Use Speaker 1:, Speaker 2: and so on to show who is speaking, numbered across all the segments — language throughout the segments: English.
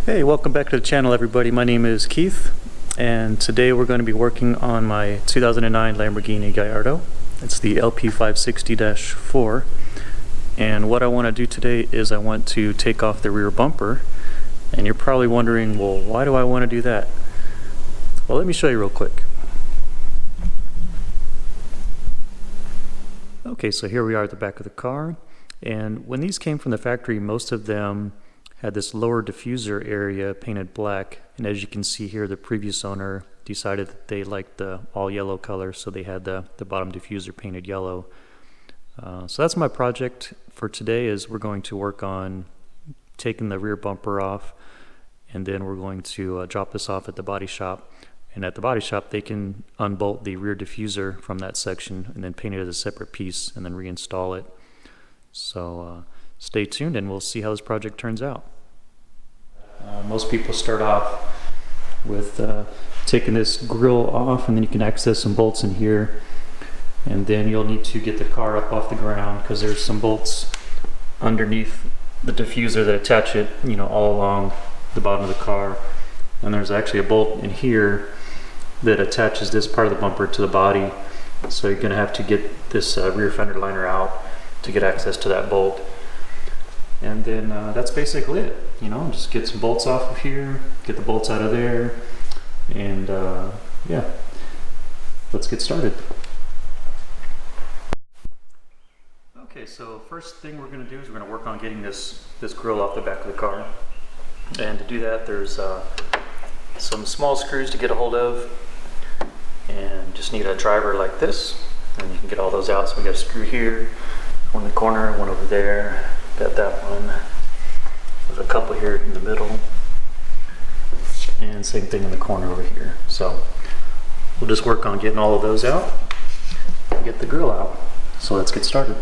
Speaker 1: Hey, welcome back to the channel, everybody. My name is Keith, and today we're going to be working on my 2009 Lamborghini Gallardo. It's the LP560-4, and what I want to do today is I want to take off the rear bumper. And you're probably wondering, well, why do I want to do that? Well, let me show you real quick. Okay, so here we are at the back of the car, and when these came from the factory, most of them had this lower diffuser area painted black, and as you can see here, the previous owner decided that they liked the all yellow color, so they had the bottom diffuser painted yellow. So that's my project for today. Is we're going to work on taking the rear bumper off, and then we're going to drop this off at the body shop, and at the body shop they can unbolt the rear diffuser from that section and then paint it as a separate piece and then reinstall it. So stay tuned and we'll see how this project turns out. Most people start off with taking this grill off, and then you can access some bolts in here, and then you'll need to get the car up off the ground because there's some bolts underneath the diffuser that attach it, all along the bottom of the car. And there's actually a bolt in here that attaches this part of the bumper to the body, so you're going to have to get this rear fender liner out to get access to that bolt. And then that's basically it. Just get some bolts off of here, get the bolts out of there, and yeah, let's get started. Okay, so first thing we're going to do is we're going to work on getting this grill off the back of the car. And to do that, there's some small screws to get a hold of, and just need a driver like this, and you can get all those out. So we got a screw here, one in the corner, one over there. Got that one. There's a couple here in the middle, and same thing in the corner over here. So we'll just work on getting all of those out and get the grill out. So let's get started.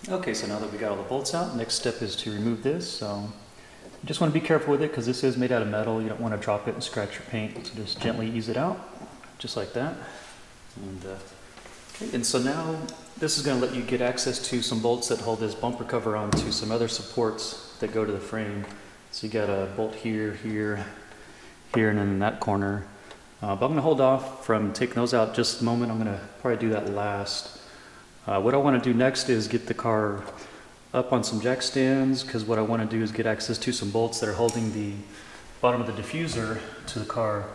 Speaker 1: Okay, so now that we got all the bolts out, next step is to remove this. So you just want to be careful with it because this is made out of metal. You don't want to drop it and scratch your paint. So just gently ease it out, just like that. And so now this is going to let you get access to some bolts that hold this bumper cover onto some other supports that go to the frame. So you got a bolt here, here, here, and then in that corner. But I'm going to hold off from taking those out just a moment. I'm going to probably do that last. What I want to do next is get the car up on some jack stands, because what I want to do is get access to some bolts that are holding the bottom of the diffuser to the car.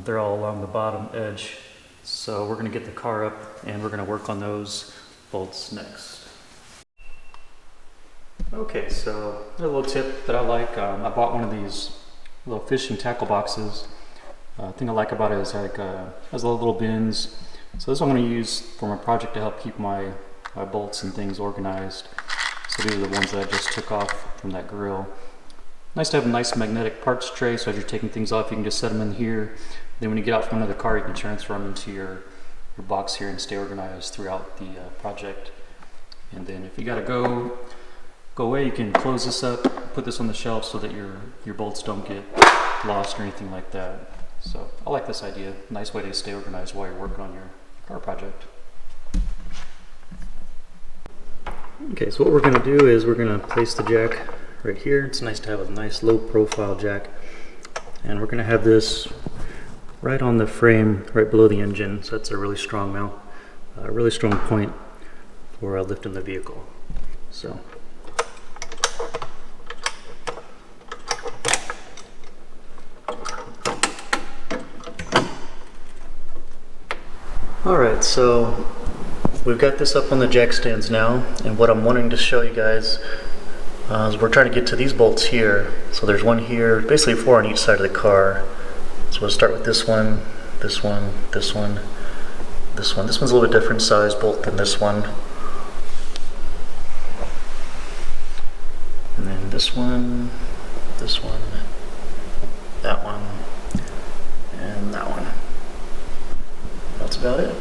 Speaker 1: They're all along the bottom edge. So we're going to get the car up and we're going to work on those bolts next. Okay, so a little tip that I like, I bought one of these little fishing tackle boxes. The thing I like about it is it has little bins. So this one I'm going to use for my project to help keep my bolts and things organized. So these are the ones that I just took off from that grill. Nice to have a nice magnetic parts tray, so as you're taking things off you can just set them in here. Then when you get out from under the car you can transfer them into your box here and stay organized throughout the project. And then if you got to go away, you can close this up, put this on the shelf so that your bolts don't get lost or anything like that. So I like this idea. Nice way to stay organized while you're working on your car project. Okay, so what we're going to do is we're going to place the jack right here. It's nice to have a nice low profile jack, and we're going to have this right on the frame right below the engine. So that's a really strong mount, a really strong point for lifting the vehicle. So alright, so we've got this up on the jack stands now, and what I'm wanting to show you guys is we're trying to get to these bolts here. So there's one here, basically 4 on each side of the car. So we'll start with this one, this one, this one, this one. This one's a little bit different size bolt than this one. And then this one, that one, and that one. That's about it.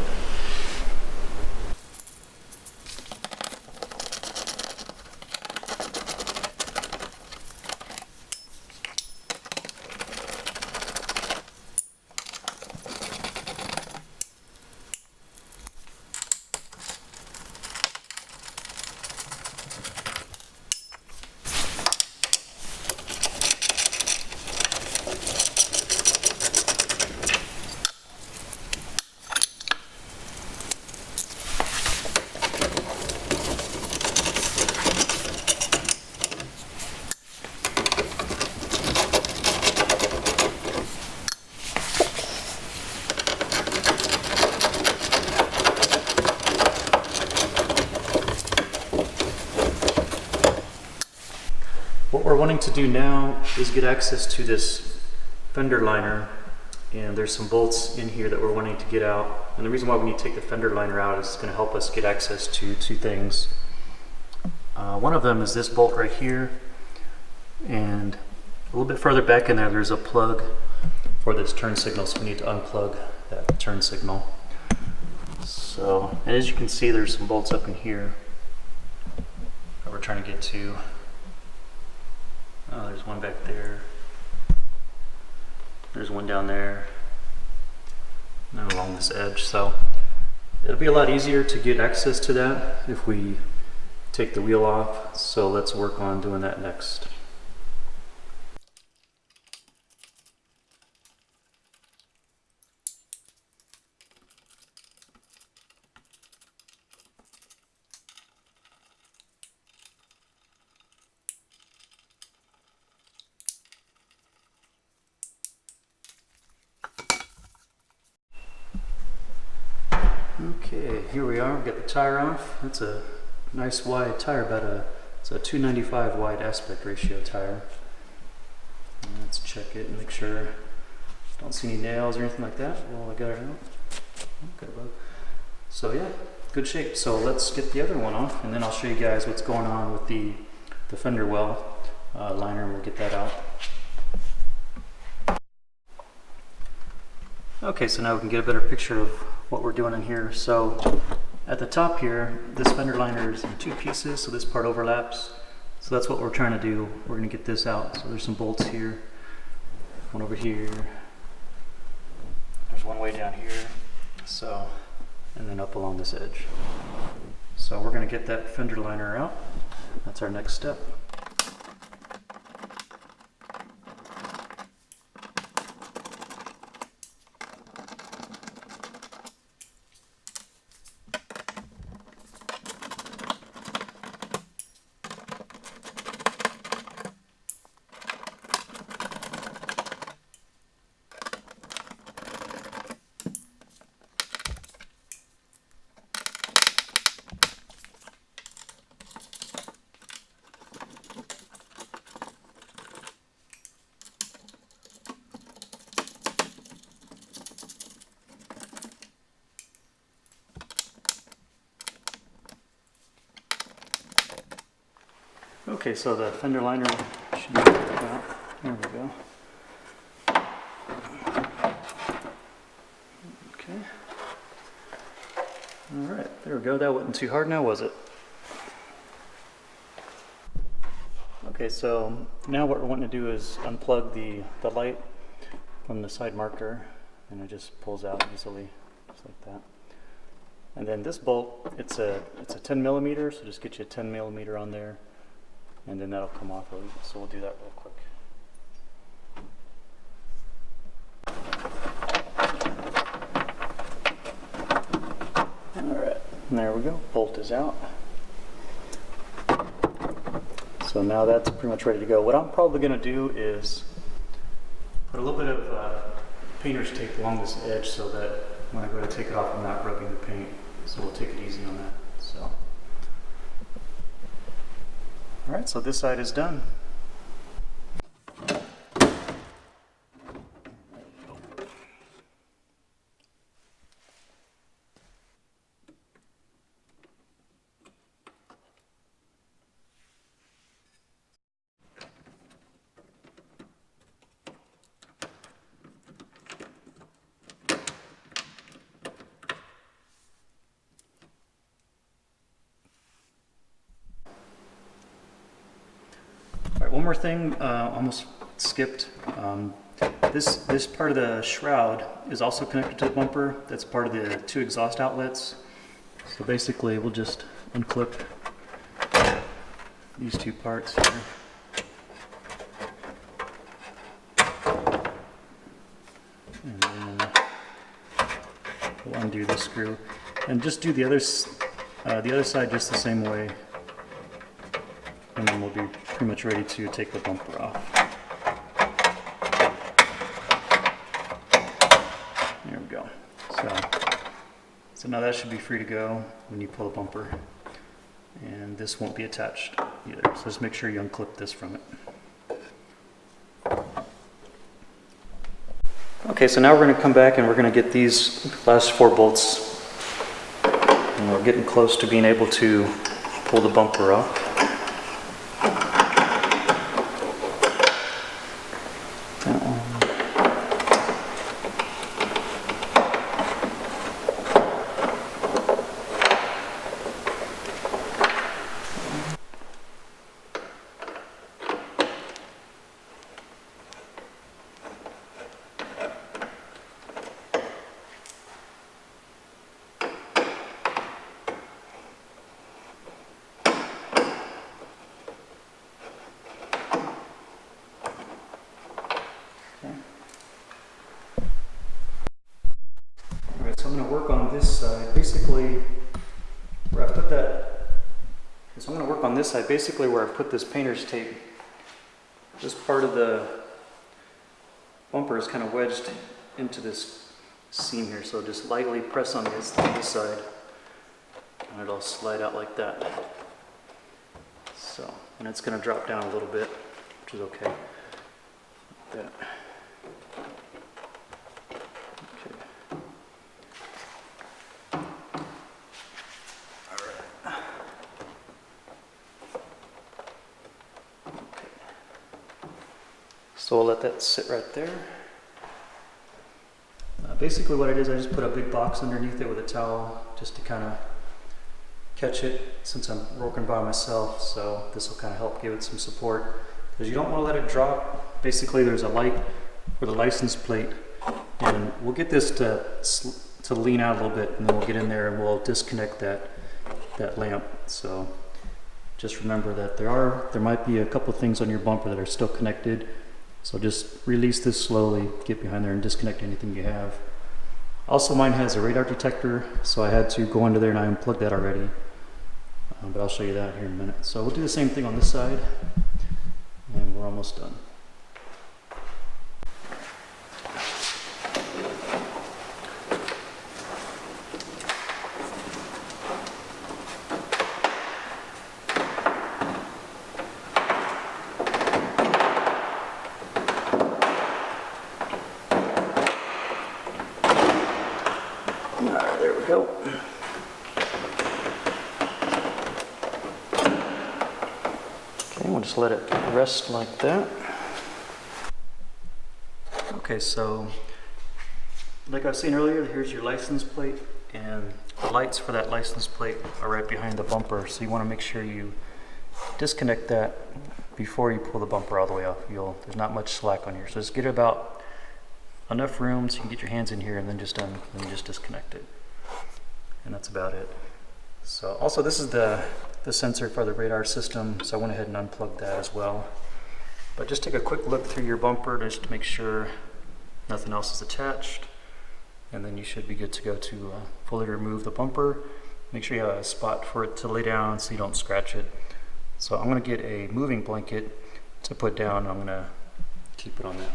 Speaker 1: What we're wanting to do now is get access to this fender liner, and there's some bolts in here that we're wanting to get out. And the reason why we need to take the fender liner out is it's going to help us get access to two things. One of them is this bolt right here, and a little bit further back in there there's a plug for this turn signal, so we need to unplug that turn signal. So, and as you can see, there's some bolts up in here that we're trying to get to. Oh, there's one back there. There's one down there. And along this edge. So it'll be a lot easier to get access to that if we take the wheel off. So let's work on doing that next. Okay, here we are. We've got the tire off. That's a nice wide tire, it's a 295 wide aspect ratio tire. And let's check it and make sure. Don't see any nails or anything like that while I got it out. Okay, so yeah, good shape. So let's get the other one off, and then I'll show you guys what's going on with the fender well liner, and we'll get that out. Okay, so now we can get a better picture of what we're doing in here. So at the top here, this fender liner is in two pieces, so this part overlaps. So that's what we're trying to do. We're going to get this out. So there's some bolts here, one over here, there's one way down here, so, and then up along this edge. So we're going to get that fender liner out. That's our next step. Okay, so the fender liner should be out. There we go. Okay. Alright, there we go. That wasn't too hard now, was it? Okay, so now what we're wanting to do is unplug the light from the side marker, and it just pulls out easily, just like that. And then this bolt, it's a 10 millimeter, so just get you a 10 millimeter on there, and then that'll come off. So we'll do that real quick. Alright, there we go. Bolt is out. So now that's pretty much ready to go. What I'm probably going to do is put a little bit of painter's tape along this edge so that when I go to take it off, I'm not rubbing the paint. So we'll take it easy on that. So. Alright, so this side is done. more thing, almost skipped. This part of the shroud is also connected to the bumper. That's part of the 2 exhaust outlets. So basically we'll just unclip these 2 parts here. And then we'll undo this screw. And just do the other side just the same way. And then we'll be pretty much ready to take the bumper off. There we go. So now that should be free to go when you pull the bumper. And this won't be attached either. So just make sure you unclip this from it. Okay, so now we're going to come back and we're going to get these last 4 bolts. And we're getting close to being able to pull the bumper off. Alright, so I'm going to work on this side. Basically, where I put that, so I'm going to work on this side, basically where I put this painter's tape. This part of the bumper is kind of wedged into this seam here, so just lightly press on this side, and it'll slide out like that. So, and it's going to drop down a little bit, which is okay. Like that. So we'll let that sit right there. Basically what it is, I just put a big box underneath it with a towel just to kind of catch it since I'm working by myself. So this will kind of help give it some support because you don't want to let it drop. Basically there's a light for the license plate, and we'll get this to lean out a little bit, and then we'll get in there and we'll disconnect that lamp. So just remember that there might be a couple things on your bumper that are still connected. So just release this slowly, get behind there and disconnect anything you have. Also, mine has a radar detector, so I had to go under there and I unplugged that already. But I'll show you that here in a minute. So we'll do the same thing on this side, and we're almost done. There we go. Okay, we'll just let it rest like that. Okay, so like I was saying earlier, here's your license plate, and the lights for that license plate are right behind the bumper, so you want to make sure you disconnect that before you pull the bumper all the way off. There's not much slack on here, so just get about enough room so you can get your hands in here and then just disconnect it. And that's about it. So also this is the sensor for the radar system, so I went ahead and unplugged that as well. But just take a quick look through your bumper just to make sure nothing else is attached, and then you should be good to go to fully remove the bumper. Make sure you have a spot for it to lay down so you don't scratch it. So I'm going to get a moving blanket to put down. I'm going to keep it on that.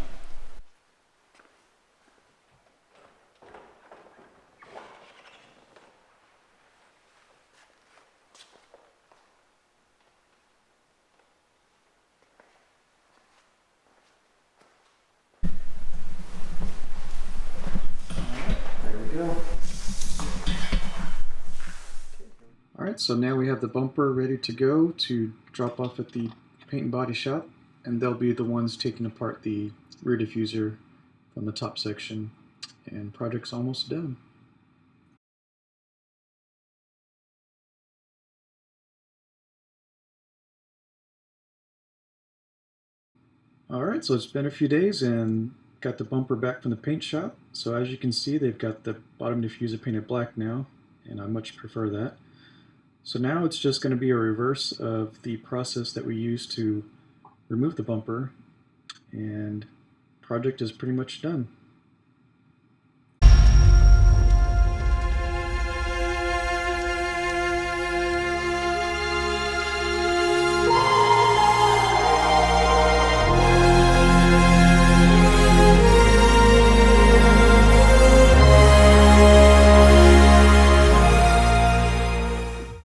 Speaker 2: Alright, so now we have the bumper ready to go to drop off at the paint and body shop, and they'll be the ones taking apart the rear diffuser from the top section, and project's almost done. Alright, so it's been a few days and got the bumper back from the paint shop. So as you can see, they've got the bottom diffuser painted black now, and I much prefer that. So now it's just going to be a reverse of the process that we used to remove the bumper, and project is pretty much done.